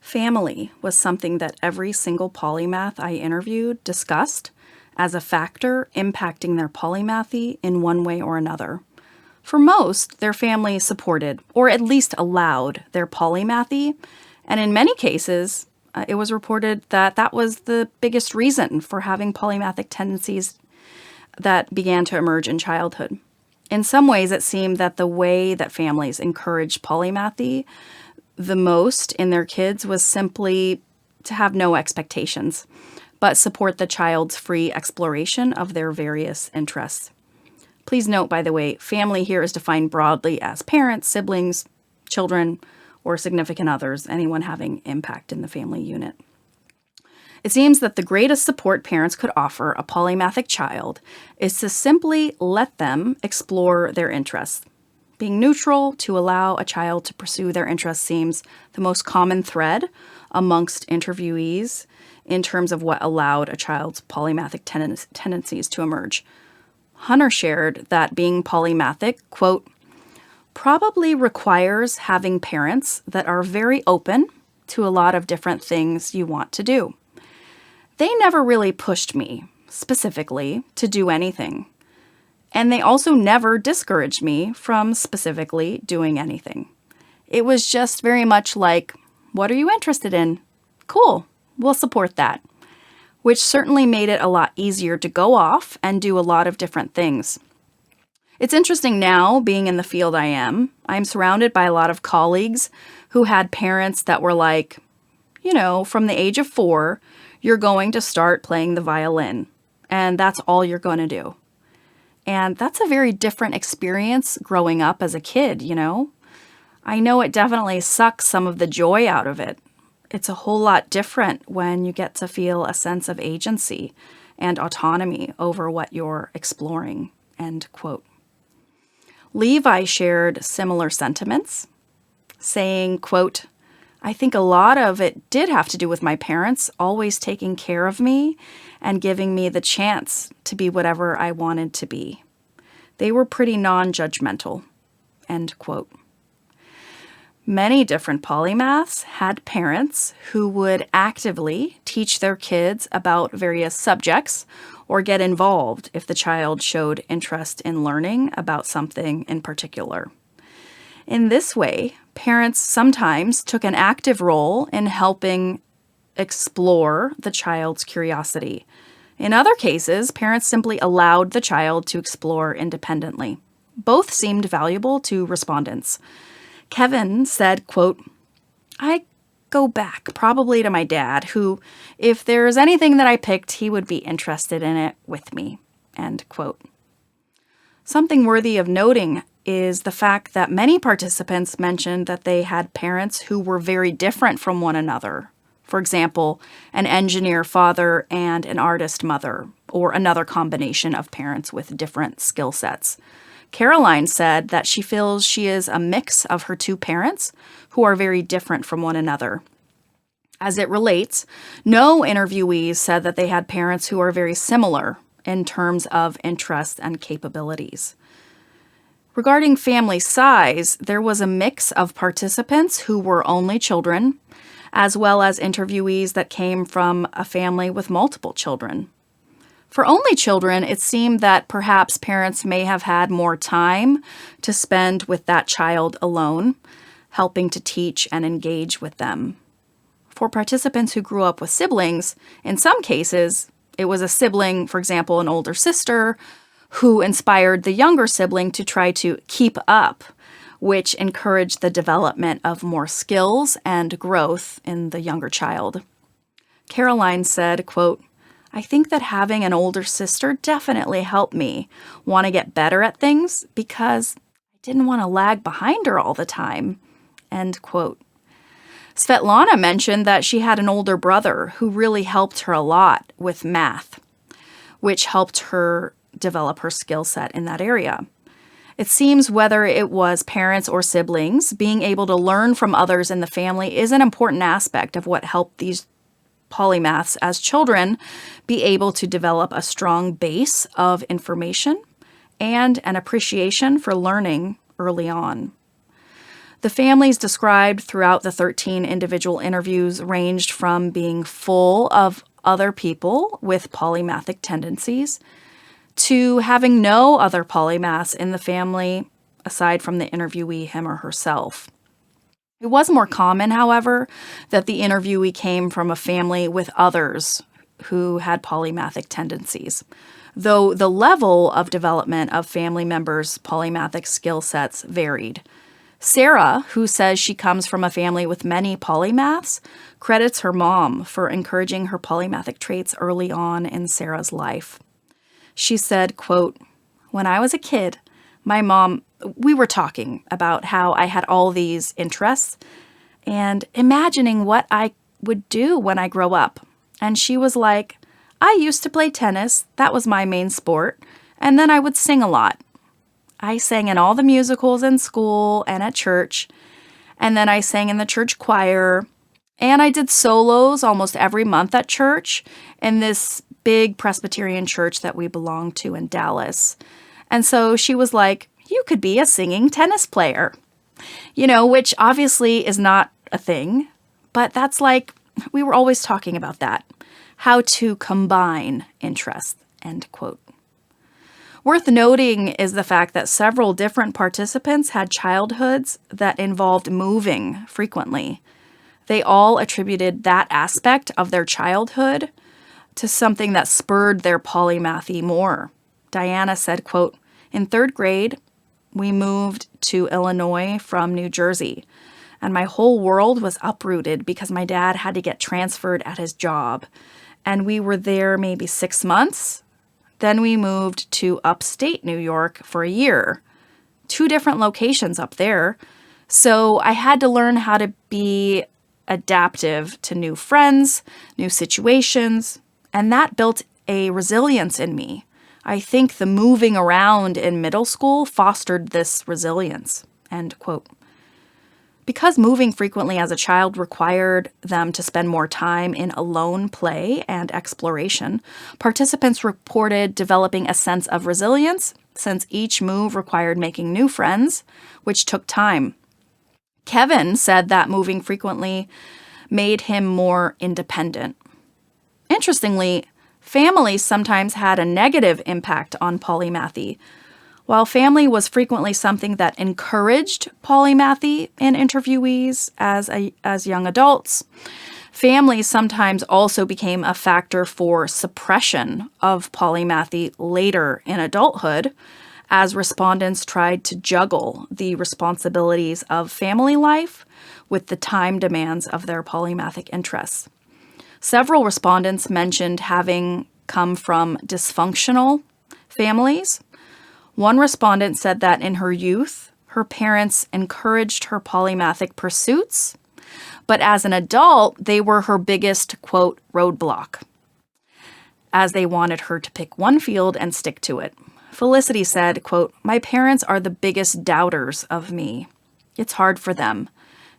Family was something that every single polymath I interviewed discussed as a factor impacting their polymathy in one way or another. For most, their family supported, or at least allowed, their polymathy, and in many cases, it was reported that that was the biggest reason for having polymathic tendencies that began to emerge in childhood. In some ways, it seemed that the way that families encouraged polymathy the most in their kids was simply to have no expectations, but support the child's free exploration of their various interests. Please note, by the way, family here is defined broadly as parents, siblings, children, or significant others, anyone having impact in the family unit. It seems that the greatest support parents could offer a polymathic child is to simply let them explore their interests. Being neutral to allow a child to pursue their interests seems the most common thread amongst interviewees in terms of what allowed a child's polymathic tendencies to emerge. Hunter shared that being polymathic, quote, probably requires having parents that are very open to a lot of different things you want to do. They never really pushed me, specifically, to do anything. And they also never discouraged me from specifically doing anything. It was just very much like, what are you interested in? Cool, we'll support that. Which certainly made it a lot easier to go off and do a lot of different things. It's interesting now, being in the field I'm surrounded by a lot of colleagues who had parents that were like, from the age of 4, you're going to start playing the violin, and that's all you're going to do. And that's a very different experience growing up as a kid, I know it definitely sucks some of the joy out of it. It's a whole lot different when you get to feel a sense of agency and autonomy over what you're exploring, end quote. Levi shared similar sentiments, saying, quote, I think a lot of it did have to do with my parents always taking care of me and giving me the chance to be whatever I wanted to be. They were pretty non-judgmental, end quote. Many different polymaths had parents who would actively teach their kids about various subjects or get involved if the child showed interest in learning about something in particular. In this way, parents sometimes took an active role in helping explore the child's curiosity. In other cases, parents simply allowed the child to explore independently. Both seemed valuable to respondents. Kevin said, quote, I go back probably to my dad, who, if there's anything that I picked, he would be interested in it with me, end quote. Something worthy of noting is the fact that many participants mentioned that they had parents who were very different from one another. For example, an engineer father and an artist mother, or another combination of parents with different skill sets. Caroline said that she feels she is a mix of her two parents who are very different from one another. As it relates, no interviewees said that they had parents who are very similar in terms of interests and capabilities. Regarding family size, there was a mix of participants who were only children, as well as interviewees that came from a family with multiple children. For only children, it seemed that perhaps parents may have had more time to spend with that child alone, helping to teach and engage with them. For participants who grew up with siblings, in some cases, it was a sibling, for example, an older sister, who inspired the younger sibling to try to keep up, which encouraged the development of more skills and growth in the younger child. Caroline said, quote, I think that having an older sister definitely helped me want to get better at things because I didn't want to lag behind her all the time, end quote. Svetlana mentioned that she had an older brother who really helped her a lot with math, which helped her develop her skill set in that area. It seems whether it was parents or siblings, being able to learn from others in the family is an important aspect of what helped these polymaths as children be able to develop a strong base of information and an appreciation for learning early on. The families described throughout the 13 individual interviews ranged from being full of other people with polymathic tendencies to having no other polymaths in the family aside from the interviewee, him or herself. It was more common, however, that the interviewee came from a family with others who had polymathic tendencies, though the level of development of family members' polymathic skill sets varied. Sera, who says she comes from a family with many polymaths, credits her mom for encouraging her polymathic traits early on in Sera's life. She said, quote, "When I was a kid, my mom, we were talking about how I had all these interests and imagining what I would do when I grow up. And she was like, I used to play tennis, that was my main sport, and then I would sing a lot. I sang in all the musicals in school and at church, and then I sang in the church choir, and I did solos almost every month at church in this big Presbyterian church that we belonged to in Dallas. And so she was like, you could be a singing tennis player, which obviously is not a thing, but that's like, we were always talking about that, how to combine interests," end quote. Worth noting is the fact that several different participants had childhoods that involved moving frequently. They all attributed that aspect of their childhood to something that spurred their polymathy more. Diana said, quote, "In 3rd grade, we moved to Illinois from New Jersey, and my whole world was uprooted because my dad had to get transferred at his job. And we were there maybe 6 months. Then we moved to upstate New York for a year. 2 different locations up there. So I had to learn how to be adaptive to new friends, new situations, and that built a resilience in me. I think the moving around in middle school fostered this resilience," end quote. Because moving frequently as a child required them to spend more time in alone play and exploration, participants reported developing a sense of resilience since each move required making new friends, which took time. Kevin said that moving frequently made him more independent. Interestingly, families sometimes had a negative impact on polymathy. While family was frequently something that encouraged polymathy in interviewees as young adults, family sometimes also became a factor for suppression of polymathy later in adulthood, as respondents tried to juggle the responsibilities of family life with the time demands of their polymathic interests. Several respondents mentioned having come from dysfunctional families. One respondent said that in her youth, her parents encouraged her polymathic pursuits, but as an adult, they were her biggest, quote, roadblock, as they wanted her to pick one field and stick to it. Felicity said, quote, "My parents are the biggest doubters of me. It's hard for them.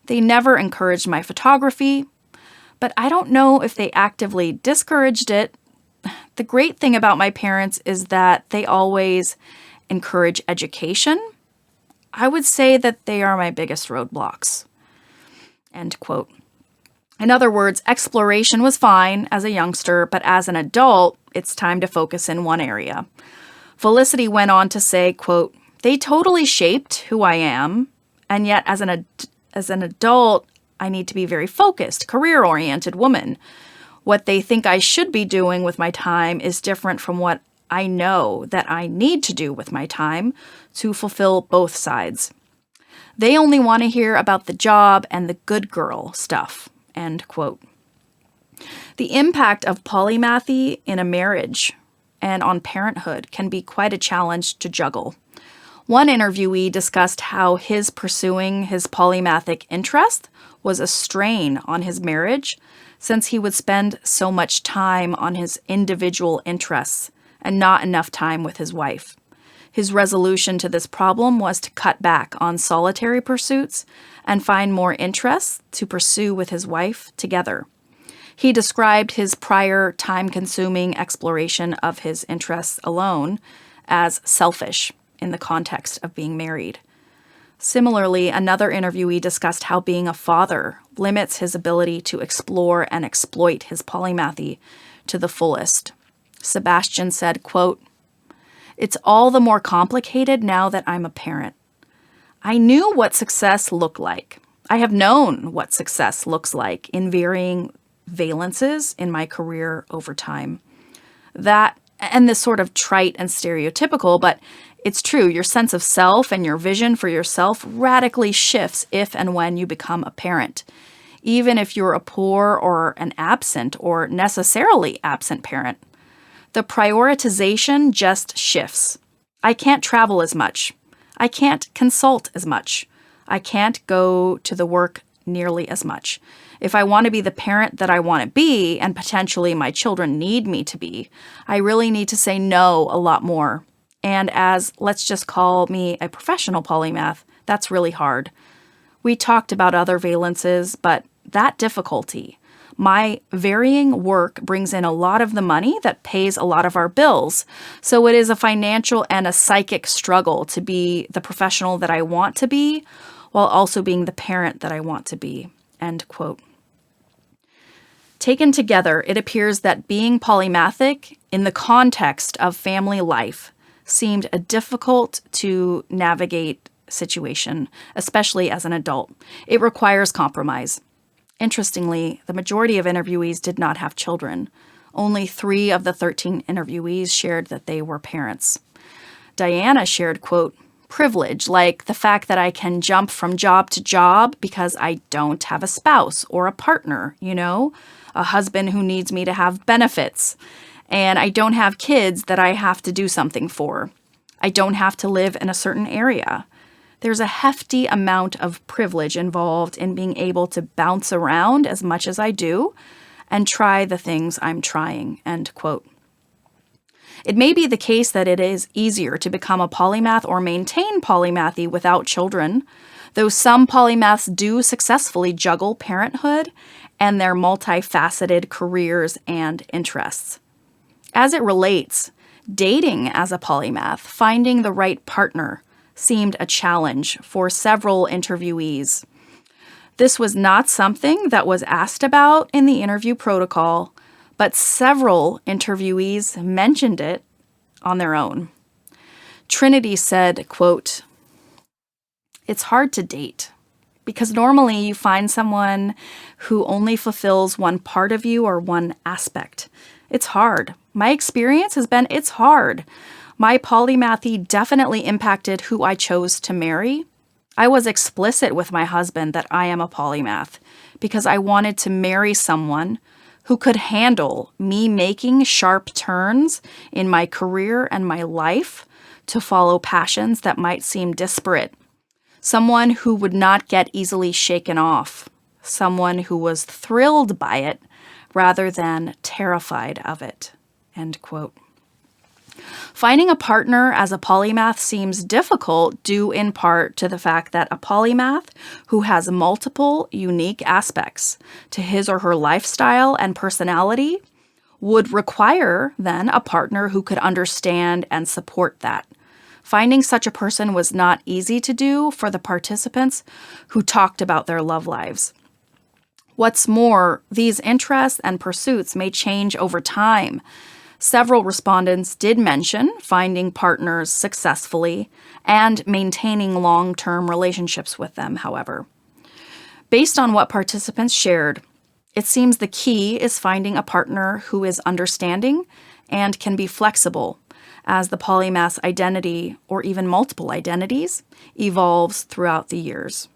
They never encouraged my photography, but I don't know if they actively discouraged it. The great thing about my parents is that they always encourage education. I would say that they are my biggest roadblocks," end quote. In other words, exploration was fine as a youngster, but as an adult, it's time to focus in one area. Felicity went on to say, quote, "They totally shaped who I am, and yet as an adult, I need to be very focused, career-oriented woman. What they think I should be doing with my time is different from what I know that I need to do with my time to fulfill both sides. They only want to hear about the job and the good girl stuff," end quote. The impact of polymathy in a marriage and on parenthood can be quite a challenge to juggle. One interviewee discussed how his pursuing his polymathic interest was a strain on his marriage since he would spend so much time on his individual interests and not enough time with his wife. His resolution to this problem was to cut back on solitary pursuits and find more interests to pursue with his wife together. He described his prior time-consuming exploration of his interests alone as selfish in the context of being married. Similarly, another interviewee discussed how being a father limits his ability to explore and exploit his polymathy to the fullest. Sebastian said, quote, "It's all the more complicated now that I'm a parent. I knew what success looked like. I have known what success looks like in varying valences in my career over time. That, and this sort of trite and stereotypical, but it's true, your sense of self and your vision for yourself radically shifts if and when you become a parent, even if you're a poor or an absent or necessarily absent parent. The prioritization just shifts. I can't travel as much. I can't consult as much. I can't go to the work nearly as much. If I want to be the parent that I want to be, and potentially my children need me to be, I really need to say no a lot more. And as, let's just call me a professional polymath, that's really hard. We talked about other valences, but that difficulty, my varying work brings in a lot of the money that pays a lot of our bills. So it is a financial and a psychic struggle to be the professional that I want to be while also being the parent that I want to be." End quote. Taken together, it appears that being polymathic in the context of family life seemed a difficult to navigate situation, especially as an adult. It requires compromise. Interestingly, the majority of interviewees did not have children. Only 3 of the 13 interviewees shared that they were parents. Diana shared, quote, "Privilege, like the fact that I can jump from job to job because I don't have a spouse or a partner, a husband who needs me to have benefits. And I don't have kids that I have to do something for. I don't have to live in a certain area. There's a hefty amount of privilege involved in being able to bounce around as much as I do and try the things I'm trying." End quote. It may be the case that it is easier to become a polymath or maintain polymathy without children, though some polymaths do successfully juggle parenthood and their multifaceted careers and interests. As it relates, dating as a polymath, finding the right partner, seemed a challenge for several interviewees. This was not something that was asked about in the interview protocol, but several interviewees mentioned it on their own. Trinity said, quote, "It's hard to date because normally you find someone who only fulfills one part of you or one aspect. It's hard. My experience has been it's hard. My polymathy definitely impacted who I chose to marry. I was explicit with my husband that I am a polymath because I wanted to marry someone who could handle me making sharp turns in my career and my life to follow passions that might seem disparate. Someone who would not get easily shaken off. Someone who was thrilled by it rather than terrified of it." End quote. Finding a partner as a polymath seems difficult due in part to the fact that a polymath who has multiple unique aspects to his or her lifestyle and personality would require then a partner who could understand and support that. Finding such a person was not easy to do for the participants who talked about their love lives. What's more, these interests and pursuits may change over time. Several respondents did mention finding partners successfully and maintaining long-term relationships with them, however. Based on what participants shared, it seems the key is finding a partner who is understanding and can be flexible as the polymath's identity, or even multiple identities, evolves throughout the years.